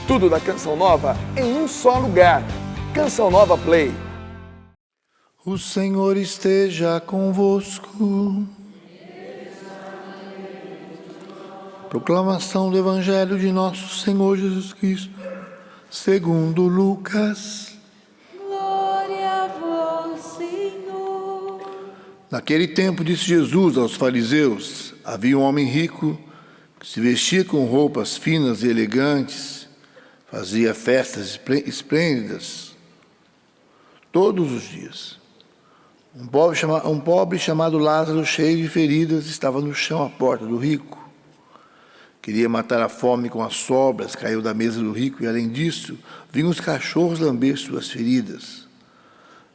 Tudo da Canção Nova em um só lugar. Canção Nova Play. O Senhor esteja convosco. Proclamação do Evangelho de nosso Senhor Jesus Cristo, segundo Lucas. Glória a vós, Senhor. Naquele tempo disse Jesus aos fariseus: havia um homem rico que se vestia com roupas finas e elegantes, fazia festas esplêndidas todos os dias. Um pobre chamado Lázaro, cheio de feridas, estava no chão à porta do rico. Queria matar a fome com as sobras, caiu da mesa do rico e, além disso, vinham os cachorros lamber suas feridas.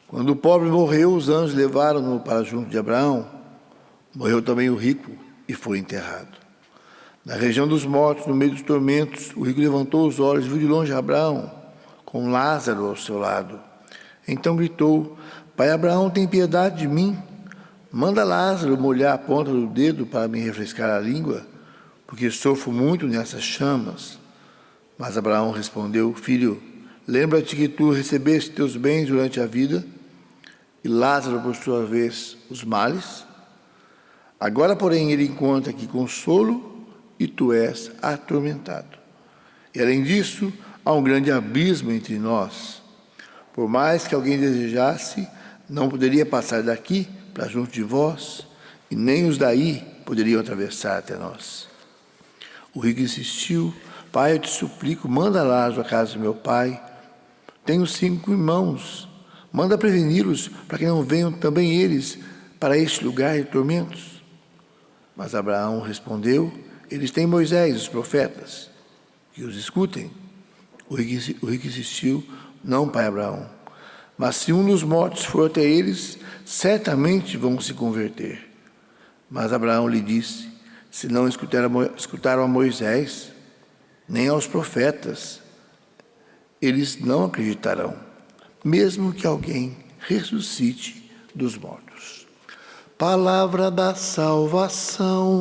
Quando o pobre morreu, os anjos levaram-no para junto de Abraão. Morreu também o rico e foi enterrado. Na região dos mortos, no meio dos tormentos, o rico levantou os olhos e viu de longe Abraão, com Lázaro ao seu lado. Então gritou: Pai Abraão, tem piedade de mim. Manda Lázaro molhar a ponta do dedo para me refrescar a língua, porque sofro muito nessas chamas. Mas Abraão respondeu: Filho, lembra-te que tu recebeste teus bens durante a vida, e Lázaro, por sua vez, os males. Agora, porém, ele encontra aqui consolo, e tu és atormentado. E, além disso, há um grande abismo entre nós. Por mais que alguém desejasse, não poderia passar daqui para junto de vós, e nem os daí poderiam atravessar até nós. O rico insistiu: Pai, eu te suplico, manda Lázaro à casa de meu pai. Tenho 5 irmãos. Manda preveni-los, para que não venham também eles para este lugar de tormentos. Mas Abraão respondeu: Eles têm Moisés e os profetas, que os escutem. O rico insistiu: Não, pai Abraão, mas se um dos mortos for até eles, certamente vão se converter. Mas Abraão lhe disse: Se não escutaram a Moisés, nem aos profetas, eles não acreditarão, mesmo que alguém ressuscite dos mortos. Palavra da salvação.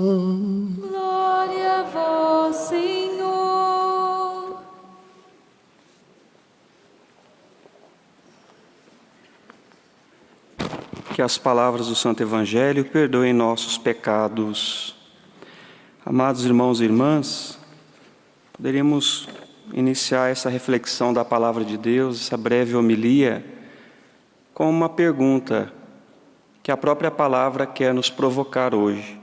Glória a vós, Senhor. Que as palavras do Santo Evangelho perdoem nossos pecados. Amados irmãos e irmãs, poderíamos iniciar essa reflexão da Palavra de Deus, essa breve homilia, com uma pergunta que a própria Palavra quer nos provocar hoje.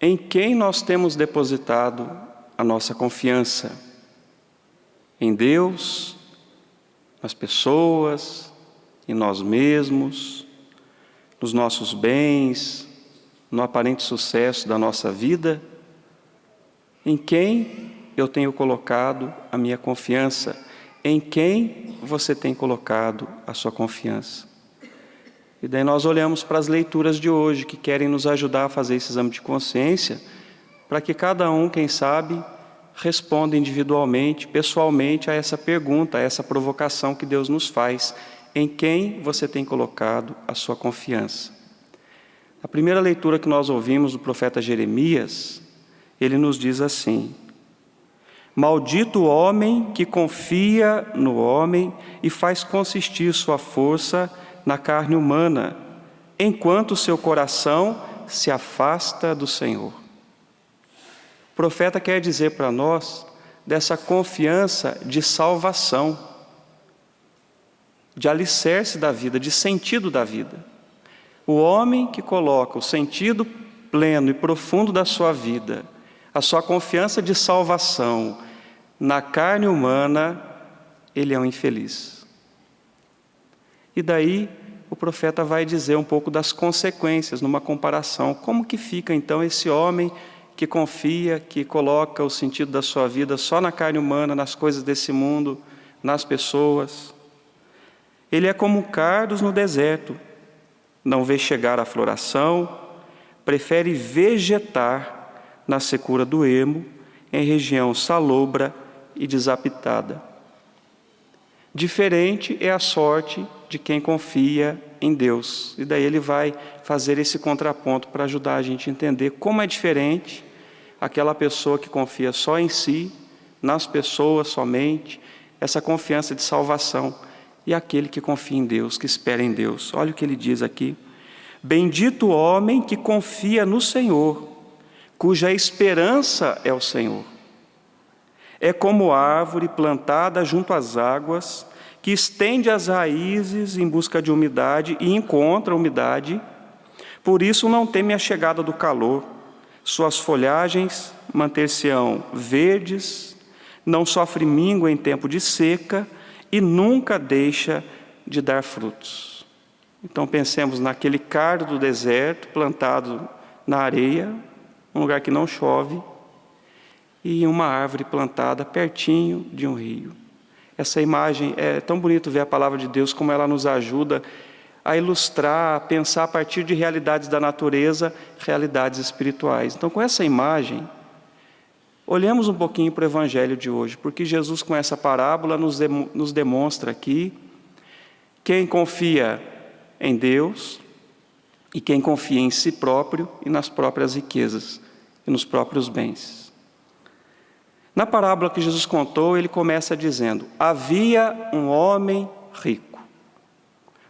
Em quem nós temos depositado a nossa confiança? Em Deus, nas pessoas, em nós mesmos, nos nossos bens, no aparente sucesso da nossa vida? Em quem eu tenho colocado a minha confiança? Em quem você tem colocado a sua confiança? E daí nós olhamos para as leituras de hoje, que querem nos ajudar a fazer esse exame de consciência, para que cada um, quem sabe, responda individualmente, pessoalmente a essa pergunta, a essa provocação que Deus nos faz. Em quem você tem colocado a sua confiança? A primeira leitura que nós ouvimos do profeta Jeremias, ele nos diz assim: Maldito o homem que confia no homem e faz consistir sua força na carne humana, enquanto seu coração se afasta do Senhor. O profeta quer dizer para nós dessa confiança de salvação, de alicerce da vida, de sentido da vida. O homem que coloca o sentido pleno e profundo da sua vida, a sua confiança de salvação na carne humana, ele é um infeliz. E daí o profeta vai dizer um pouco das consequências, numa comparação. Como que fica então esse homem que confia, que coloca o sentido da sua vida só na carne humana, nas coisas desse mundo, nas pessoas? Ele é como cardos no deserto, não vê chegar a floração, prefere vegetar na secura do ermo, em região salobra e desabitada. Diferente é a sorte de quem confia em Deus. E daí ele vai fazer esse contraponto para ajudar a gente a entender como é diferente aquela pessoa que confia só em si, nas pessoas somente, essa confiança de salvação. E aquele que confia em Deus, que espera em Deus. Olha o que ele diz aqui. Bendito o homem que confia no Senhor, cuja esperança é o Senhor. É como árvore plantada junto às águas, que estende as raízes em busca de umidade e encontra umidade. Por isso não teme a chegada do calor. Suas folhagens manter-se-ão verdes, não sofre míngua em tempo de seca e nunca deixa de dar frutos. Então pensemos naquele cardo do deserto plantado na areia, um lugar que não chove, e uma árvore plantada pertinho de um rio. Essa imagem, é tão bonito ver a palavra de Deus, como ela nos ajuda a ilustrar, a pensar a partir de realidades da natureza, realidades espirituais. Então, com essa imagem, olhemos um pouquinho para o Evangelho de hoje, porque Jesus, com essa parábola, nos demonstra aqui quem confia em Deus e quem confia em si próprio e nas próprias riquezas e nos próprios bens. Na parábola que Jesus contou, ele começa dizendo: havia um homem rico.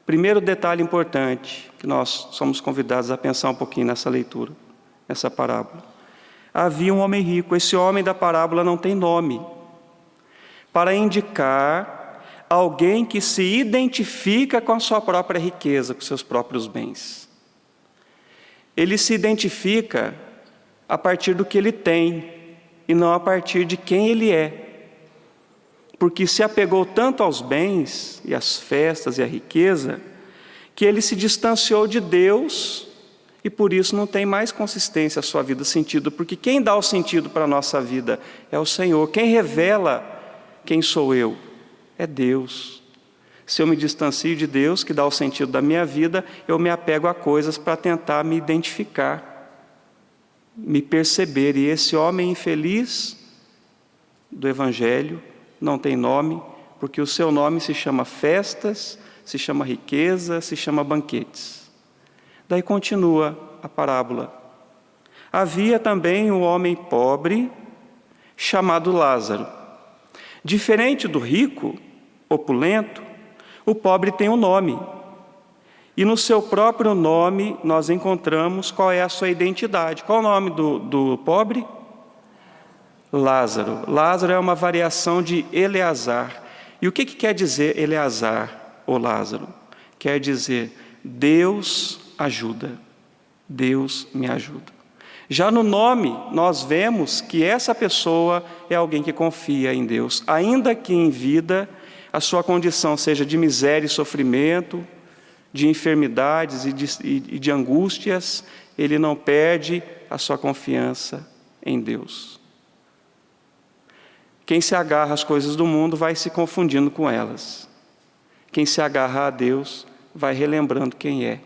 Primeiro detalhe importante, que nós somos convidados a pensar um pouquinho nessa leitura, nessa parábola. Havia um homem rico. Esse homem da parábola não tem nome, para indicar alguém que se identifica com a sua própria riqueza, com seus próprios bens. Ele se identifica a partir do que ele tem, e não a partir de quem ele é. Porque se apegou tanto aos bens, e às festas e à riqueza, que ele se distanciou de Deus, e por isso não tem mais consistência a sua vida, sentido, porque quem dá o sentido para a nossa vida é o Senhor. Quem revela quem sou eu é Deus. Se eu me distancio de Deus, que dá o sentido da minha vida, eu me apego a coisas para tentar me identificar, me perceber. E esse homem infeliz do Evangelho não tem nome, porque o seu nome se chama festas, se chama riqueza, se chama banquetes. Daí continua a parábola. Havia também um homem pobre, chamado Lázaro. Diferente do rico, opulento, o pobre tem um nome. E no seu próprio nome nós encontramos qual é a sua identidade. Qual é o nome do pobre? Lázaro. Lázaro é uma variação de Eleazar. E o que quer dizer Eleazar ou Lázaro? Quer dizer Deus ajuda. Deus me ajuda. Já no nome nós vemos que essa pessoa é alguém que confia em Deus. Ainda que em vida a sua condição seja de miséria e sofrimento, de enfermidades e de angústias, ele não perde a sua confiança em Deus. Quem se agarra às coisas do mundo vai se confundindo com elas. Quem se agarra a Deus vai relembrando quem é.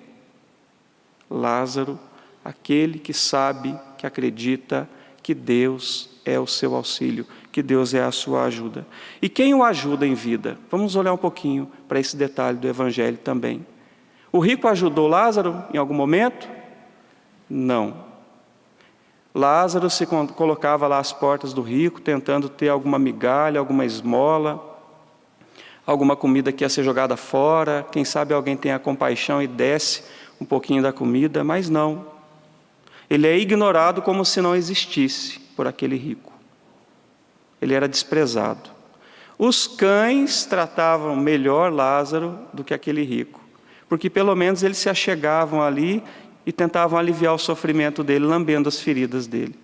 Lázaro, aquele que sabe, que acredita que Deus é o seu auxílio, que Deus é a sua ajuda. E quem o ajuda em vida? Vamos olhar um pouquinho para esse detalhe do Evangelho também. O rico ajudou Lázaro em algum momento? Não. Lázaro se colocava lá às portas do rico, tentando ter alguma migalha, alguma esmola, alguma comida que ia ser jogada fora. Quem sabe alguém tenha compaixão e desce um pouquinho da comida, mas não. Ele é ignorado como se não existisse por aquele rico. Ele era desprezado. Os cães tratavam melhor Lázaro do que aquele rico, porque pelo menos eles se achegavam ali e tentavam aliviar o sofrimento dele, lambendo as feridas dele.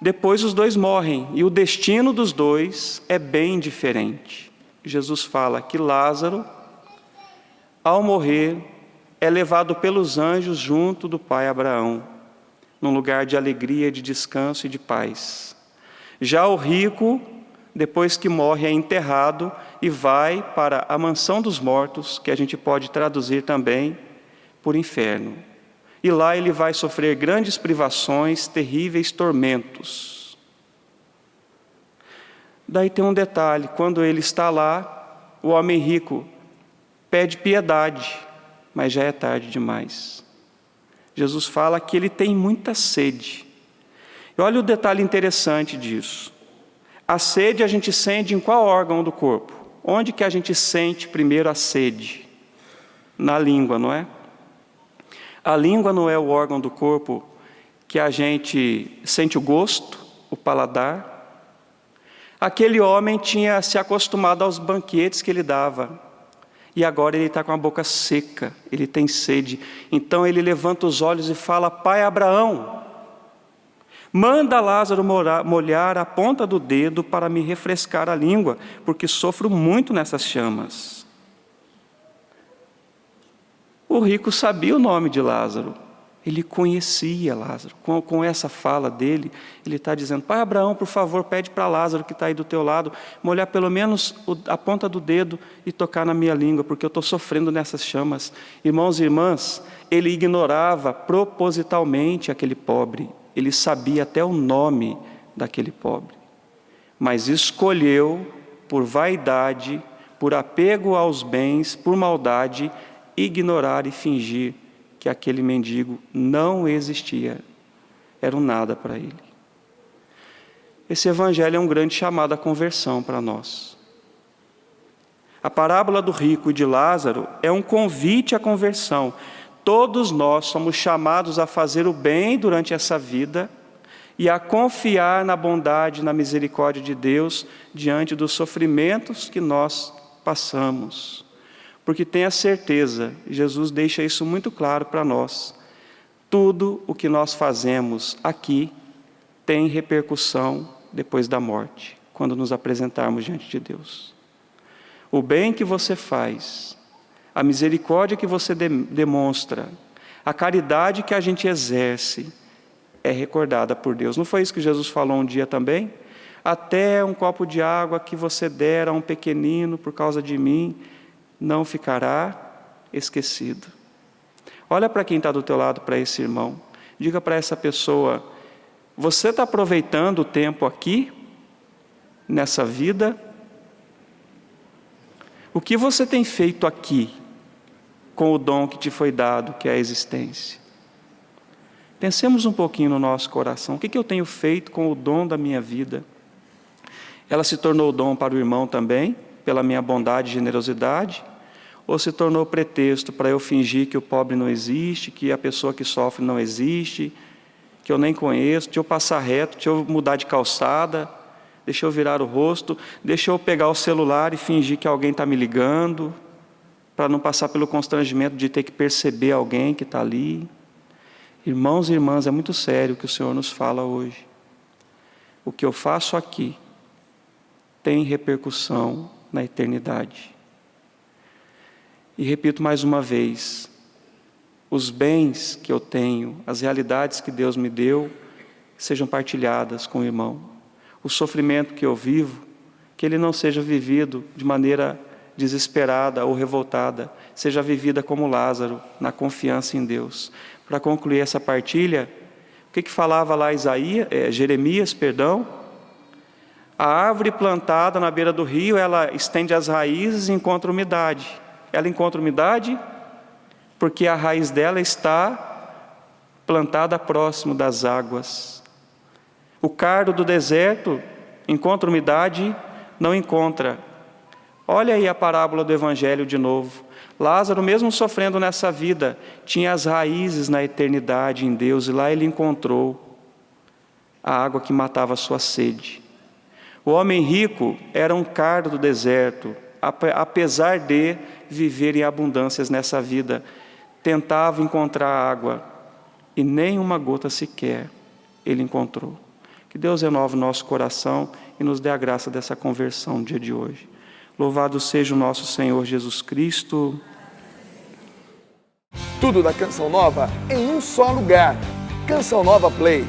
Depois os dois morrem, e o destino dos dois é bem diferente. Jesus fala que Lázaro, ao morrer, é levado pelos anjos junto do pai Abraão, num lugar de alegria, de descanso e de paz. Já o rico, depois que morre, é enterrado e vai para a mansão dos mortos, que a gente pode traduzir também por inferno. E lá ele vai sofrer grandes privações, terríveis tormentos. Daí tem um detalhe: quando ele está lá, o homem rico pede piedade, mas já é tarde demais. Jesus fala que ele tem muita sede. E olha o detalhe interessante disso. A sede a gente sente em qual órgão do corpo? Onde que a gente sente primeiro a sede? Na língua, não é? A língua não é o órgão do corpo que a gente sente o gosto, o paladar. Aquele homem tinha se acostumado aos banquetes que ele dava. E agora ele está com a boca seca, ele tem sede. Então ele levanta os olhos e fala: Pai Abraão, manda Lázaro molhar a ponta do dedo para me refrescar a língua, porque sofro muito nessas chamas. O rico sabia o nome de Lázaro, ele conhecia Lázaro. Com essa fala dele, ele está dizendo: Pai Abraão, por favor, pede para Lázaro que está aí do teu lado, molhar pelo menos a ponta do dedo e tocar na minha língua, porque eu estou sofrendo nessas chamas. Irmãos e irmãs, ele ignorava propositalmente aquele pobre. Ele sabia até o nome daquele pobre, mas escolheu, por vaidade, por apego aos bens, por maldade, ignorar e fingir que aquele mendigo não existia, era um nada para ele. Esse evangelho é um grande chamado à conversão para nós. A parábola do rico e de Lázaro é um convite à conversão. Todos nós somos chamados a fazer o bem durante essa vida e a confiar na bondade, na misericórdia de Deus diante dos sofrimentos que nós passamos. Porque tenha certeza, Jesus deixa isso muito claro para nós, tudo o que nós fazemos aqui tem repercussão depois da morte, quando nos apresentarmos diante de Deus. O bem que você faz, a misericórdia que você demonstra, a caridade que a gente exerce, é recordada por Deus. Não foi isso que Jesus falou um dia também? Até um copo de água que você der a um pequenino por causa de mim, não ficará esquecido. Olha para quem está do teu lado, para esse irmão. Diga para essa pessoa: você está aproveitando o tempo aqui, nessa vida? O que você tem feito aqui, com o dom que te foi dado, que é a existência? Pensemos um pouquinho no nosso coração. O que eu tenho feito com o dom da minha vida? Ela se tornou dom para o irmão também, pela minha bondade e generosidade? Ou se tornou pretexto para eu fingir que o pobre não existe, que a pessoa que sofre não existe, que eu nem conheço, deixa eu passar reto, deixa eu mudar de calçada, deixa eu virar o rosto, deixa eu pegar o celular e fingir que alguém está me ligando, para não passar pelo constrangimento de ter que perceber alguém que está ali. Irmãos e irmãs, é muito sério o que o Senhor nos fala hoje. O que eu faço aqui tem repercussão na eternidade. E repito mais uma vez, os bens que eu tenho, as realidades que Deus me deu, sejam partilhadas com o irmão. O sofrimento que eu vivo, que ele não seja vivido de maneira desesperada ou revoltada, seja vivida como Lázaro, na confiança em Deus. Para concluir essa partilha, o que falava lá Jeremias, a árvore plantada na beira do rio, ela estende as raízes e encontra umidade. Ela encontra umidade porque a raiz dela está plantada próximo das águas. O cardo do deserto encontra umidade? Não encontra. Olha aí a parábola do Evangelho de novo. Lázaro, mesmo sofrendo nessa vida, tinha as raízes na eternidade em Deus, e lá ele encontrou a água que matava a sua sede. O homem rico era um cardo do deserto, apesar de viver em abundâncias nessa vida, tentava encontrar água, e nem uma gota sequer ele encontrou. Que Deus renove o nosso coração e nos dê a graça dessa conversão no dia de hoje. Louvado seja o nosso Senhor Jesus Cristo. Tudo da Canção Nova em um só lugar. Canção Nova Play.